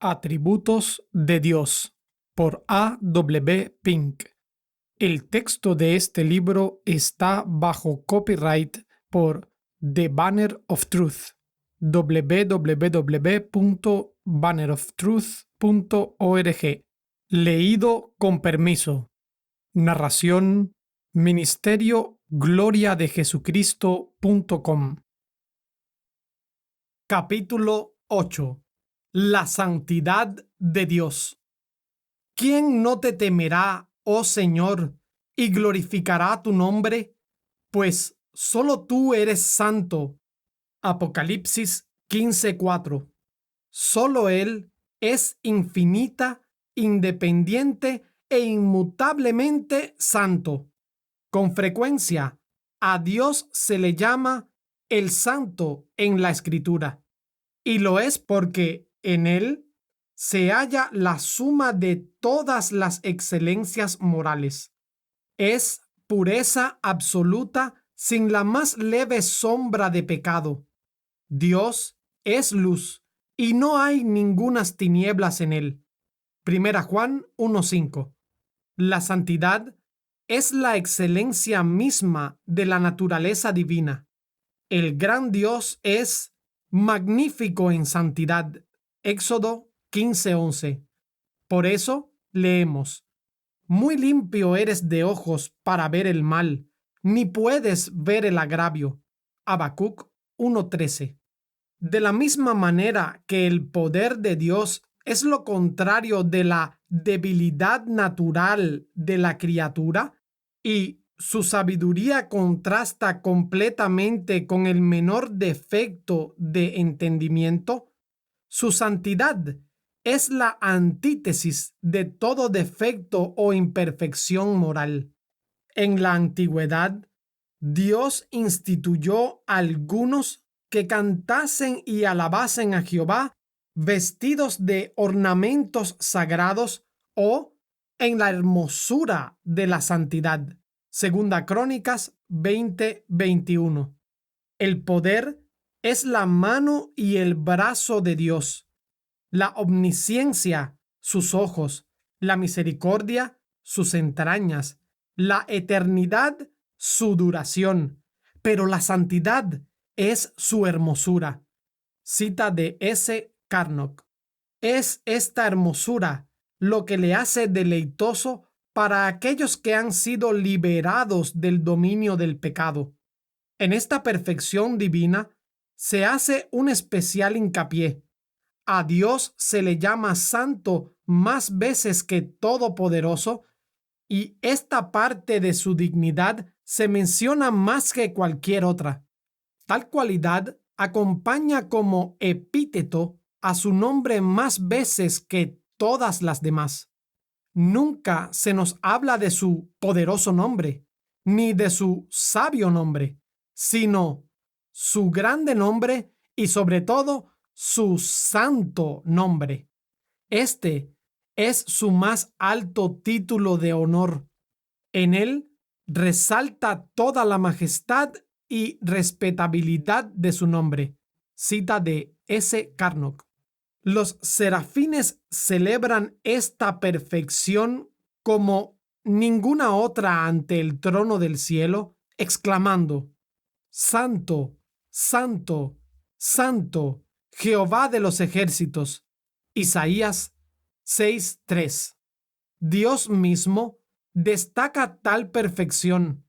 Atributos de Dios por A. W. Pink. El texto de este libro está bajo copyright por The Banner of Truth. www.banneroftruth.org. Leído con permiso. Narración Ministerio gloriadejesucristo.com. Capítulo 8. La santidad de Dios. ¿Quién no te temerá, oh Señor, y glorificará tu nombre? Pues solo tú eres santo. Apocalipsis 15:4. Solo Él es infinita, independiente e inmutablemente santo. Con frecuencia, a Dios se le llama el Santo en la Escritura, y lo es porque en Él se halla la suma de todas las excelencias morales. Es pureza absoluta sin la más leve sombra de pecado. Dios es luz y no hay ningunas tinieblas en Él. 1 Juan 1:5. La santidad es la excelencia misma de la naturaleza divina. El gran Dios es magnífico en santidad. Éxodo 15:11. Por eso leemos: muy limpio eres de ojos para ver el mal, ni puedes ver el agravio. Habacuc 1:13. De la misma manera que el poder de Dios es lo contrario de la debilidad natural de la criatura, y su sabiduría contrasta completamente con el menor defecto de entendimiento, su santidad es la antítesis de todo defecto o imperfección moral. En la antigüedad, Dios instituyó algunos que cantasen y alabasen a Jehová vestidos de ornamentos sagrados o en la hermosura de la santidad. Segunda Crónicas 20:21. El poder es la mano y el brazo de Dios, la omnisciencia, sus ojos, la misericordia, sus entrañas, la eternidad, su duración, pero la santidad es su hermosura. Cita de S. Carnock. Es esta hermosura lo que le hace deleitoso para aquellos que han sido liberados del dominio del pecado. En esta perfección divina se hace un especial hincapié. A Dios se le llama santo más veces que todopoderoso, y esta parte de su dignidad se menciona más que cualquier otra. Tal cualidad acompaña como epíteto a su nombre más veces que todas las demás. Nunca se nos habla de su poderoso nombre, ni de su sabio nombre, sino su grande nombre y sobre todo su santo nombre. Este es su más alto título de honor. En él resalta toda la majestad y respetabilidad de su nombre. Cita de S. Carnock. Los serafines celebran esta perfección como ninguna otra ante el trono del cielo, exclamando: Santo, Santo, Santo, Jehová de los ejércitos. Isaías 6:3. Dios mismo destaca tal perfección.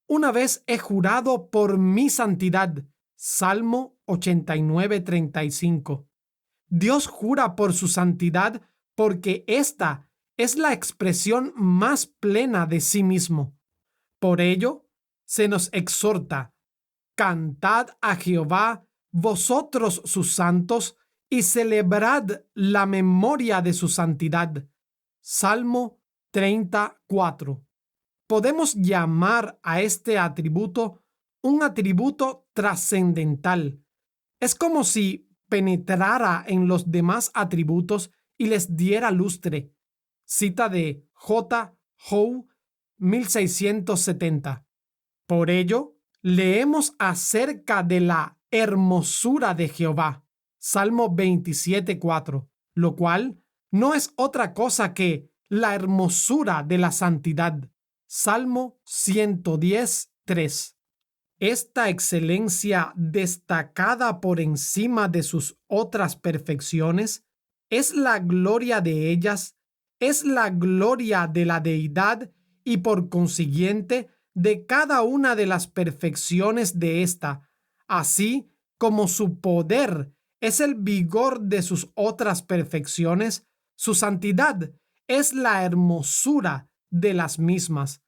Una vez he jurado por mi santidad. Salmo 89:35. Dios jura por su santidad porque esta es la expresión más plena de sí mismo. Por ello, se nos exhorta: cantad a Jehová, vosotros sus santos, y celebrad la memoria de su santidad. Salmo 34. Podemos llamar a este atributo un atributo trascendental. Es como si penetrara en los demás atributos y les diera lustre. Cita de J. Howe, 1670. Por ello, leemos acerca de la hermosura de Jehová. Salmo 27:4. lo cual no es otra cosa que la hermosura de la santidad. Salmo 110:3. Esta excelencia destacada por encima de sus otras perfecciones es la gloria de ellas, es la gloria de la deidad y por consiguiente de cada una de las perfecciones de ésta, así como su poder es el vigor de sus otras perfecciones, su santidad es la hermosura de las mismas.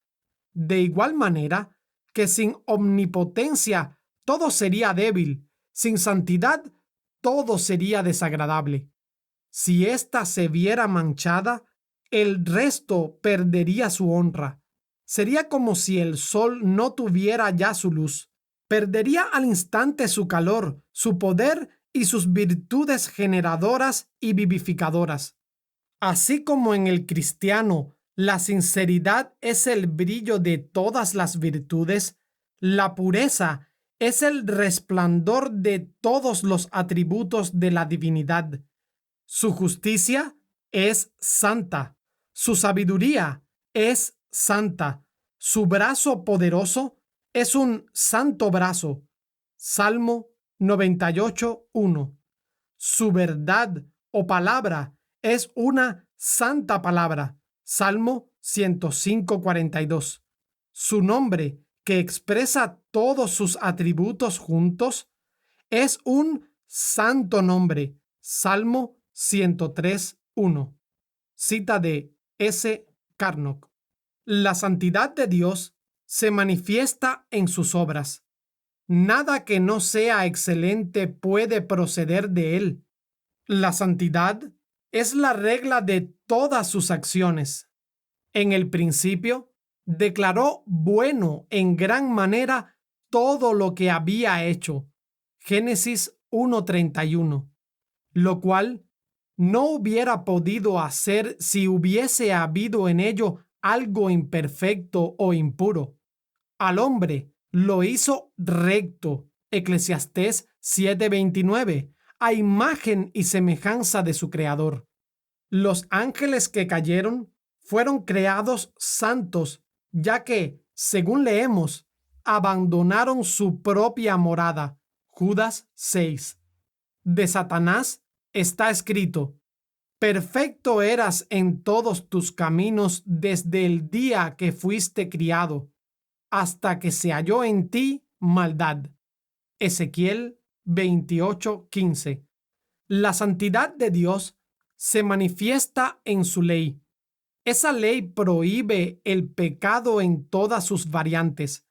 De igual manera que sin omnipotencia todo sería débil, sin santidad todo sería desagradable. Si ésta se viera manchada, el resto perdería su honra. Sería como si el sol no tuviera ya su luz. Perdería al instante su calor, su poder y sus virtudes generadoras y vivificadoras. Así como en el cristiano la sinceridad es el brillo de todas las virtudes, la pureza es el resplandor de todos los atributos de la divinidad. Su justicia es santa, su sabiduría es santa, su brazo poderoso es un santo brazo. Salmo 98:1. Su verdad o palabra es una santa palabra. Salmo 105:42. Su nombre, que expresa todos sus atributos juntos, es un santo nombre. Salmo 103:1. Cita de S. Carnock. La santidad de Dios se manifiesta en sus obras. Nada que no sea excelente puede proceder de él. La santidad es la regla de todas sus acciones. En el principio, declaró bueno en gran manera todo lo que había hecho. Génesis 1:31. Lo cual no hubiera podido hacer si hubiese habido en ello algo imperfecto o impuro. Al hombre lo hizo recto. Eclesiastés 7:29, a imagen y semejanza de su creador. Los ángeles que cayeron fueron creados santos, ya que, según leemos, abandonaron su propia morada. Judas 6. De Satanás está escrito: perfecto eras en todos tus caminos desde el día que fuiste criado, hasta que se halló en ti maldad. Ezequiel 28:15. La santidad de Dios se manifiesta en su ley. Esa ley prohíbe el pecado en todas sus variantes,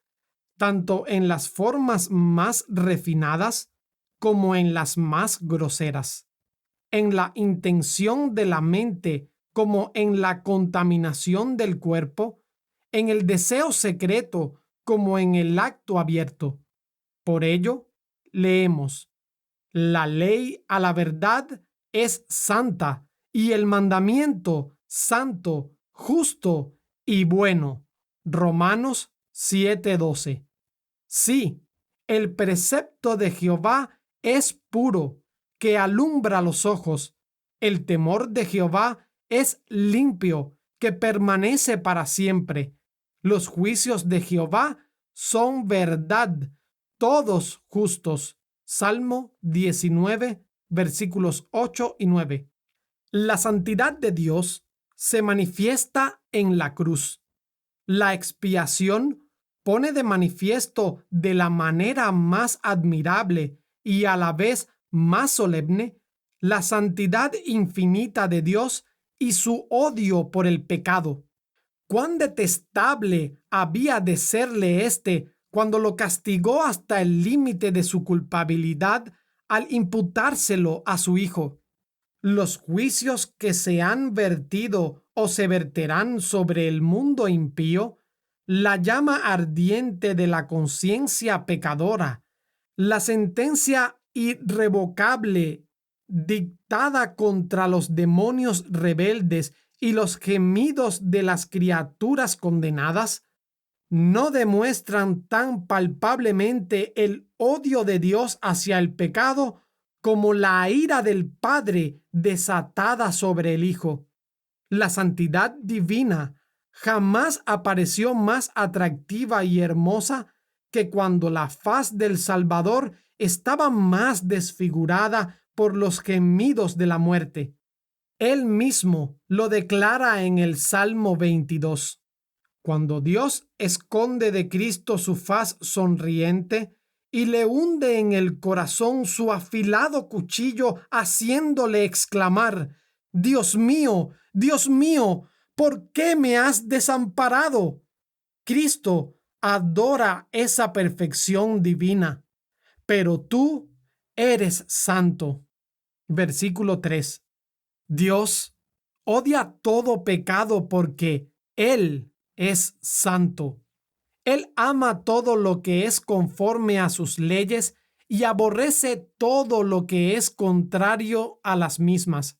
tanto en las formas más refinadas como en las más groseras, en la intención de la mente como en la contaminación del cuerpo, en el deseo secreto como en el acto abierto. Por ello, leemos: la ley a la verdad es santa y el mandamiento santo, justo y bueno. Romanos 7:12. Sí, el precepto de Jehová es puro, que alumbra los ojos. El temor de Jehová es limpio, que permanece para siempre. Los juicios de Jehová son verdad, todos justos. Salmo 19, versículos 8 y 9. La santidad de Dios se manifiesta en la cruz. La expiación pone de manifiesto de la manera más admirable y a la vez más solemne la santidad infinita de Dios y su odio por el pecado. Cuán detestable había de serle éste cuando lo castigó hasta el límite de su culpabilidad al imputárselo a su Hijo. Los juicios que se han vertido o se verterán sobre el mundo impío, la llama ardiente de la conciencia pecadora, la sentencia irrevocable dictada contra los demonios rebeldes y los gemidos de las criaturas condenadas, no demuestran tan palpablemente el odio de Dios hacia el pecado como la ira del Padre desatada sobre el Hijo. La santidad divina jamás apareció más atractiva y hermosa que cuando la faz del Salvador estaba más desfigurada por los gemidos de la muerte. Él mismo lo declara en el Salmo 22. Cuando Dios esconde de Cristo su faz sonriente y le hunde en el corazón su afilado cuchillo, haciéndole exclamar: Dios mío, ¿por qué me has desamparado? Cristo adora esa perfección divina, pero tú eres santo. Versículo 3. Dios odia todo pecado porque Él es santo. Él ama todo lo que es conforme a sus leyes y aborrece todo lo que es contrario a las mismas.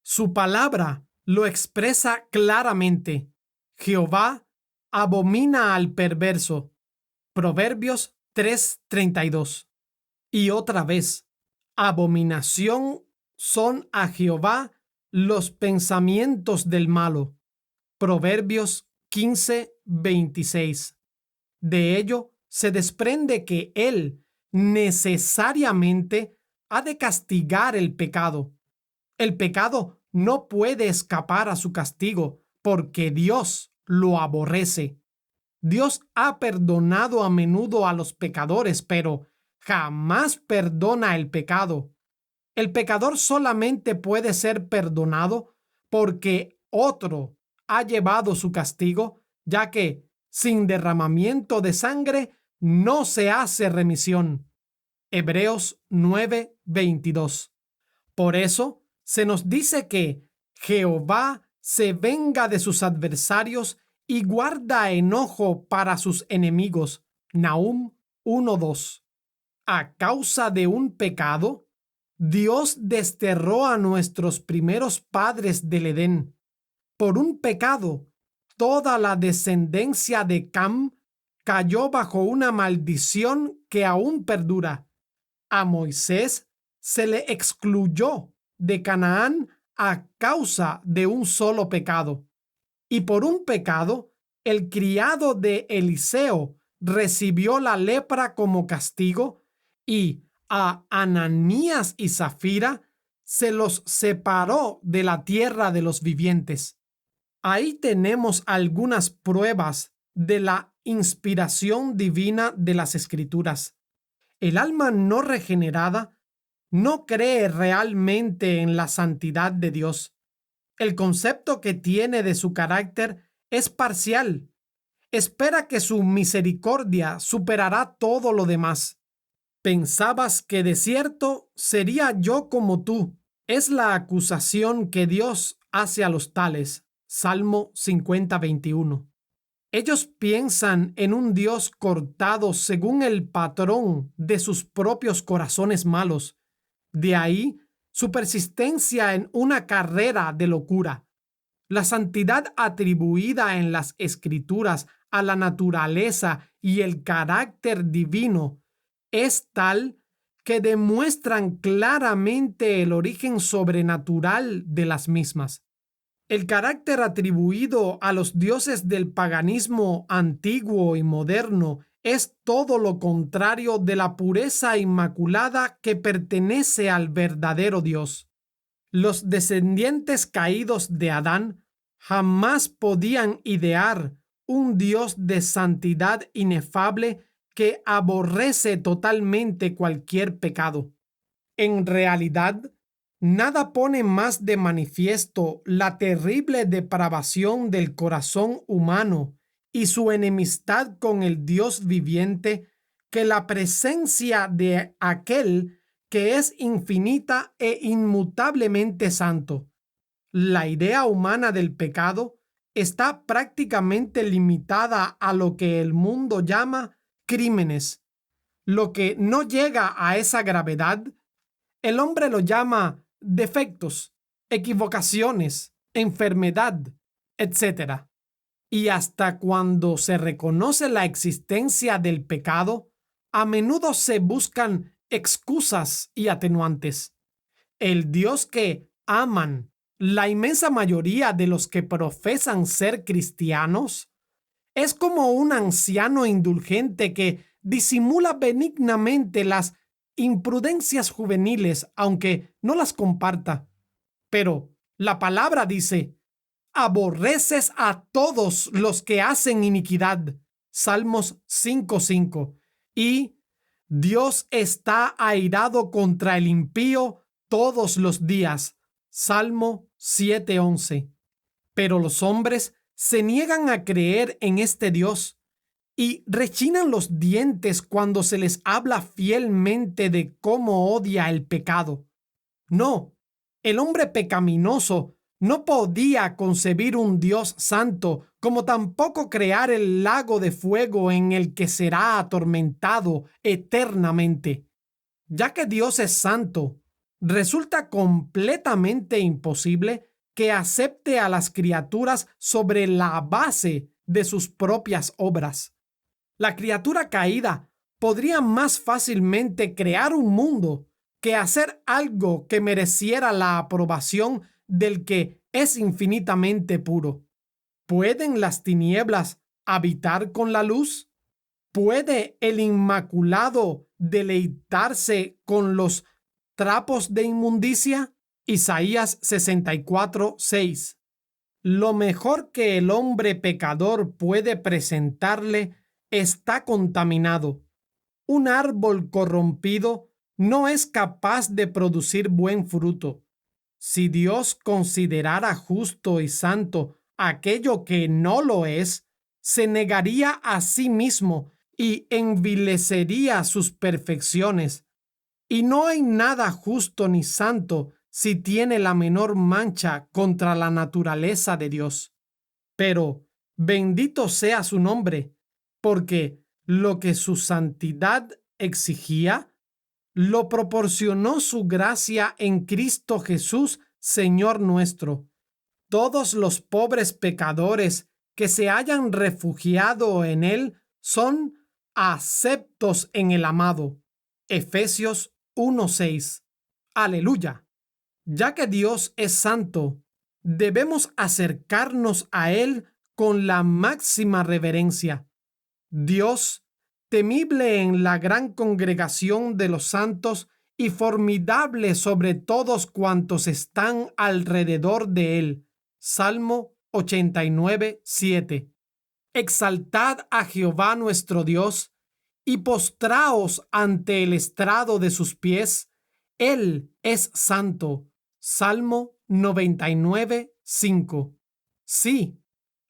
Su palabra lo expresa claramente. Jehová abomina al perverso. Proverbios 3:32. Y otra vez, abominación son a Jehová los pensamientos del malo. Proverbios 15:26. De ello se desprende que Él necesariamente ha de castigar el pecado. El pecado no puede escapar a su castigo porque Dios lo aborrece. Dios ha perdonado a menudo a los pecadores, pero jamás perdona el pecado. El pecador solamente puede ser perdonado porque otro ha llevado su castigo, ya que sin derramamiento de sangre no se hace remisión. Hebreos 9:22. Por eso se nos dice que Jehová se venga de sus adversarios y guarda enojo para sus enemigos. Nahum 1:2. A causa de un pecado, Dios desterró a nuestros primeros padres del Edén. Por un pecado, toda la descendencia de Cam cayó bajo una maldición que aún perdura. A Moisés se le excluyó de Canaán a causa de un solo pecado. Y por un pecado, el criado de Eliseo recibió la lepra como castigo, y a Ananías y Zafira se los separó de la tierra de los vivientes. Ahí tenemos algunas pruebas de la inspiración divina de las Escrituras. El alma no regenerada no cree realmente en la santidad de Dios. El concepto que tiene de su carácter es parcial. Espera que su misericordia superará todo lo demás. Pensabas que de cierto sería yo como tú. Es la acusación que Dios hace a los tales. Salmo 50:21. Ellos piensan en un Dios cortado según el patrón de sus propios corazones malos. De ahí su persistencia en una carrera de locura. La santidad atribuida en las Escrituras a la naturaleza y el carácter divino es tal que demuestran claramente el origen sobrenatural de las mismas. El carácter atribuido a los dioses del paganismo antiguo y moderno es todo lo contrario de la pureza inmaculada que pertenece al verdadero Dios. Los descendientes caídos de Adán jamás podían idear un Dios de santidad inefable que aborrece totalmente cualquier pecado. En realidad, nada pone más de manifiesto la terrible depravación del corazón humano y su enemistad con el Dios viviente que la presencia de aquel que es infinita e inmutablemente santo. La idea humana del pecado está prácticamente limitada a lo que el mundo llama crímenes. Lo que no llega a esa gravedad, el hombre lo llama defectos, equivocaciones, enfermedad, etc. Y hasta cuando se reconoce la existencia del pecado, a menudo se buscan excusas y atenuantes. El Dios que aman la inmensa mayoría de los que profesan ser cristianos es como un anciano indulgente que disimula benignamente las imprudencias juveniles, aunque no las comparta. Pero la palabra dice: aborreces a todos los que hacen iniquidad. Salmos 5:5. Y Dios está airado contra el impío todos los días. Salmo 7:11. Pero los hombres se niegan a creer en este Dios y rechinan los dientes cuando se les habla fielmente de cómo odia el pecado. No, el hombre pecaminoso no podía concebir un Dios santo, como tampoco crear el lago de fuego en el que será atormentado eternamente. Ya que Dios es santo, resulta completamente imposible que acepte a las criaturas sobre la base de sus propias obras. La criatura caída podría más fácilmente crear un mundo que hacer algo que mereciera la aprobación del que es infinitamente puro. ¿Pueden las tinieblas habitar con la luz? ¿Puede el Inmaculado deleitarse con los trapos de inmundicia? Isaías 64:6. Lo mejor que el hombre pecador puede presentarle está contaminado. Un árbol corrompido no es capaz de producir buen fruto. Si Dios considerara justo y santo aquello que no lo es, se negaría a sí mismo y envilecería sus perfecciones. Y no hay nada justo ni santo si tiene la menor mancha contra la naturaleza de Dios. Pero bendito sea su nombre, porque lo que su santidad exigía, lo proporcionó su gracia en Cristo Jesús, Señor nuestro. Todos los pobres pecadores que se hayan refugiado en Él son aceptos en el amado. Efesios 1:6. Aleluya. Ya que Dios es santo, debemos acercarnos a Él con la máxima reverencia. Dios, temible en la gran congregación de los santos y formidable sobre todos cuantos están alrededor de Él. Salmo 89:7. Exaltad a Jehová nuestro Dios y postraos ante el estrado de sus pies. Él es santo. Salmo 99:5. Sí,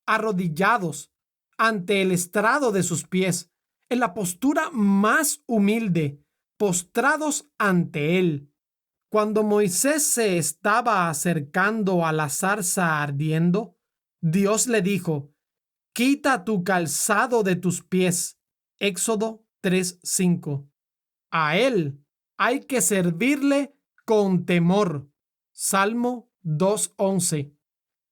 arrodillados ante el estrado de sus pies, en la postura más humilde, postrados ante él. Cuando Moisés se estaba acercando a la zarza ardiendo, Dios le dijo: quita tu calzado de tus pies. Éxodo 3:5. A él hay que servirle con temor. Salmo 2:11.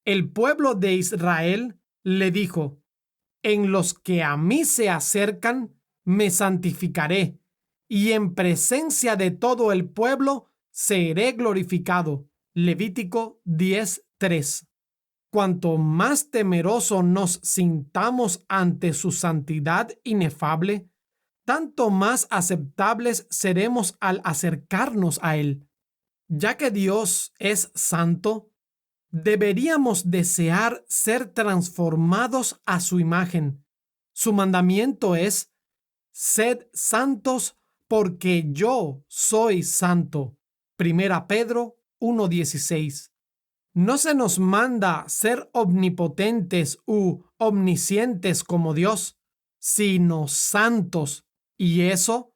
El pueblo de Israel le dijo: en los que a mí se acercan, me santificaré, y en presencia de todo el pueblo seré glorificado. Levítico 10:3. Cuanto más temeroso nos sintamos ante su santidad inefable, tanto más aceptables seremos al acercarnos a Él. Ya que Dios es santo, deberíamos desear ser transformados a su imagen. Su mandamiento es: sed santos porque yo soy santo. Primera Pedro 1:16. No se nos manda ser omnipotentes u omniscientes como Dios, sino santos, y eso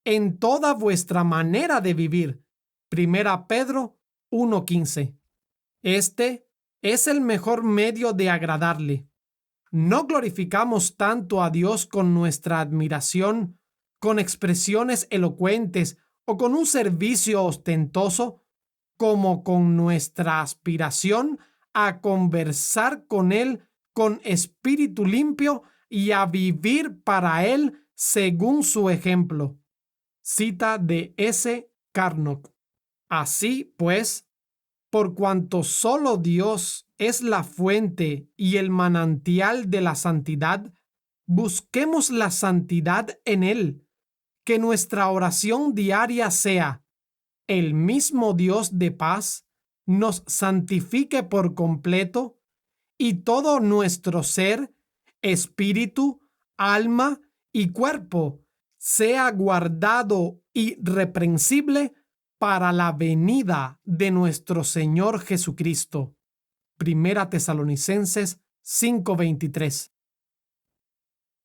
en toda vuestra manera de vivir. Primera Pedro 1:15. Este es el mejor medio de agradarle. No glorificamos tanto a Dios con nuestra admiración, con expresiones elocuentes o con un servicio ostentoso, como con nuestra aspiración a conversar con Él con espíritu limpio y a vivir para Él según su ejemplo. Cita de S. Carnot. Así pues, por cuanto solo Dios es la fuente y el manantial de la santidad, busquemos la santidad en Él. Que nuestra oración diaria sea: el mismo Dios de paz nos santifique por completo y todo nuestro ser, espíritu, alma y cuerpo sea guardado irreprensible para la venida de nuestro Señor Jesucristo. Primera Tesalonicenses 5:23.